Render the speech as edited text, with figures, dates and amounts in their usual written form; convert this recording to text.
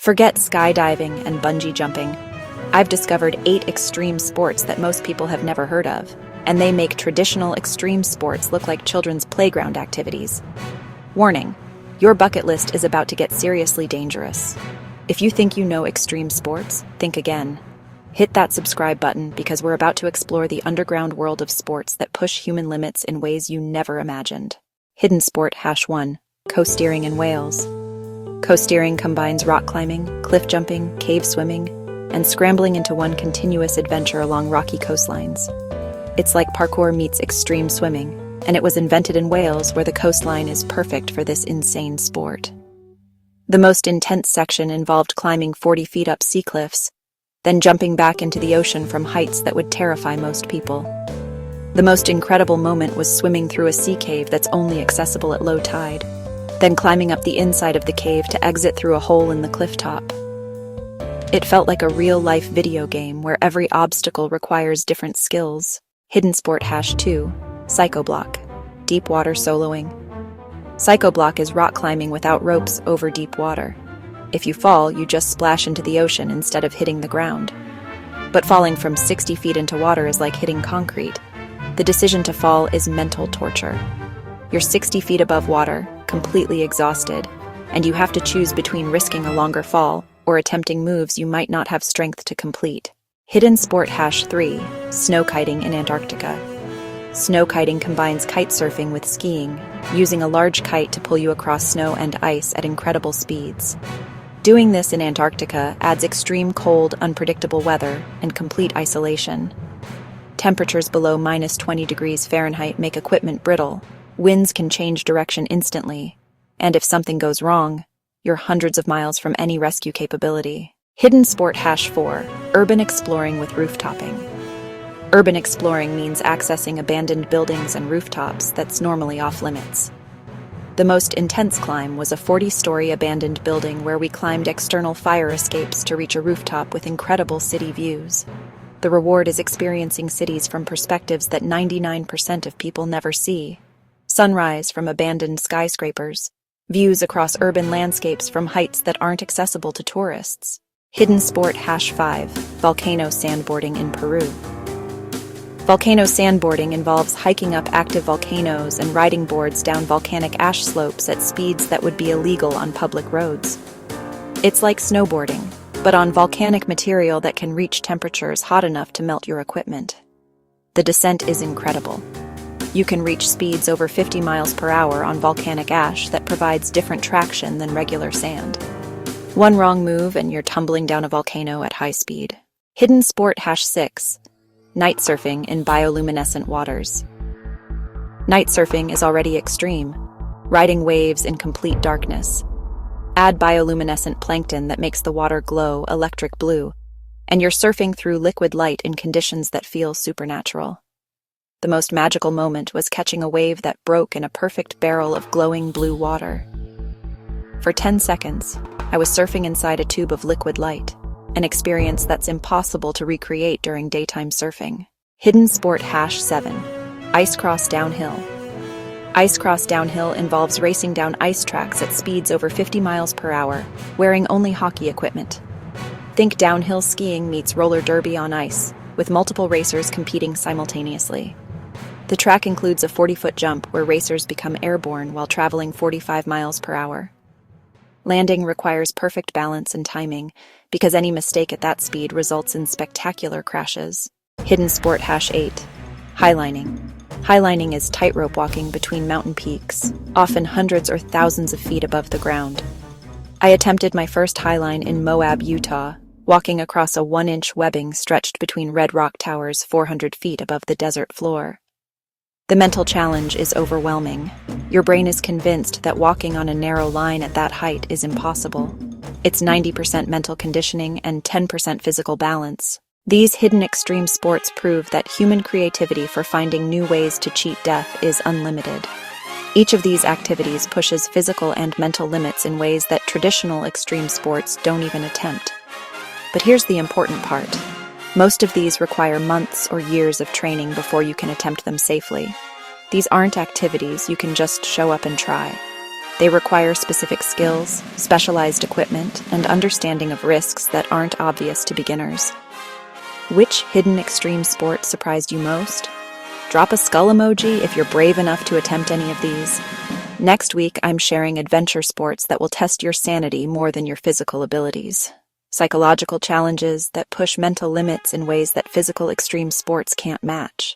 Forget skydiving and bungee jumping. I've discovered 8 extreme sports that most people have never heard of, and they make traditional extreme sports look like children's playground activities. Warning: your bucket list is about to get seriously dangerous. If you think you know extreme sports, think again. Hit that subscribe button because we're about to explore the underground world of sports that push human limits in ways you never imagined. Hidden Sport #1: Coast-steering in Wales. Coast-steering combines rock climbing, cliff jumping, cave swimming, and scrambling into one continuous adventure along rocky coastlines. It's like parkour meets extreme swimming, and it was invented in Wales, where the coastline is perfect for this insane sport. The most intense section involved climbing 40 feet up sea cliffs, then jumping back into the ocean from heights that would terrify most people. The most incredible moment was swimming through a sea cave that's only accessible at low tide, then climbing up the inside of the cave to exit through a hole in the cliff top. It felt like a real-life video game where every obstacle requires different skills. Hidden Sport #2: Psychoblock, deep water soloing. Psychoblock is rock climbing without ropes over deep water. If you fall, you just splash into the ocean instead of hitting the ground. But falling from 60 feet into water is like hitting concrete. The decision to fall is mental torture. You're 60 feet above water, completely exhausted, and you have to choose between risking a longer fall or attempting moves you might not have strength to complete. Hidden Sport #3: Snow kiting in Antarctica. Snow kiting combines kite surfing with skiing, using a large kite to pull you across snow and ice at incredible speeds. Doing this in Antarctica adds extreme cold, unpredictable weather and complete isolation. Temperatures below -20 degrees Fahrenheit make equipment brittle. Winds can change direction instantly, and if something goes wrong, you're hundreds of miles from any rescue capability. Hidden Sport #4: Urban exploring with rooftopping. Urban exploring means accessing abandoned buildings and rooftops that's normally off-limits. The most intense climb was a 40-story abandoned building where we climbed external fire escapes to reach a rooftop with incredible city views. The reward is experiencing cities from perspectives that 99% of people never see. Sunrise from abandoned skyscrapers, views across urban landscapes from heights that aren't accessible to tourists. Hidden Sport #5: Volcano sandboarding in Peru. Volcano sandboarding involves hiking up active volcanoes and riding boards down volcanic ash slopes at speeds that would be illegal on public roads. It's like snowboarding, but on volcanic material that can reach temperatures hot enough to melt your equipment. The descent is incredible. You can reach speeds over 50 miles per hour on volcanic ash that provides different traction than regular sand. One wrong move and you're tumbling down a volcano at high speed. Hidden Sport #6: Night surfing in bioluminescent waters. Night surfing is already extreme, riding waves in complete darkness. Add bioluminescent plankton that makes the water glow electric blue, and you're surfing through liquid light in conditions that feel supernatural. The most magical moment was catching a wave that broke in a perfect barrel of glowing blue water. For 10 seconds, I was surfing inside a tube of liquid light, an experience that's impossible to recreate during daytime surfing. Hidden Sport #7: Ice cross downhill. Ice cross downhill involves racing down ice tracks at speeds over 50 miles per hour, wearing only hockey equipment. Think downhill skiing meets roller derby on ice, with multiple racers competing simultaneously. The track includes a 40-foot jump where racers become airborne while traveling 45 miles per hour. Landing requires perfect balance and timing, because any mistake at that speed results in spectacular crashes. Hidden Sport #8: Highlining. Highlining is tightrope walking between mountain peaks, often hundreds or thousands of feet above the ground. I attempted my first highline in Moab, Utah, walking across a 1-inch webbing stretched between red rock towers 400 feet above the desert floor. The mental challenge is overwhelming. Your brain is convinced that walking on a narrow line at that height is impossible. It's 90% mental conditioning and 10% physical balance. These hidden extreme sports prove that human creativity for finding new ways to cheat death is unlimited. Each of these activities pushes physical and mental limits in ways that traditional extreme sports don't even attempt. But here's the important part. Most of these require months or years of training before you can attempt them safely. These aren't activities you can just show up and try. They require specific skills, specialized equipment, and understanding of risks that aren't obvious to beginners. Which hidden extreme sport surprised you most? Drop a skull emoji if you're brave enough to attempt any of these. Next week, I'm sharing adventure sports that will test your sanity more than your physical abilities. Psychological challenges that push mental limits in ways that physical extreme sports can't match.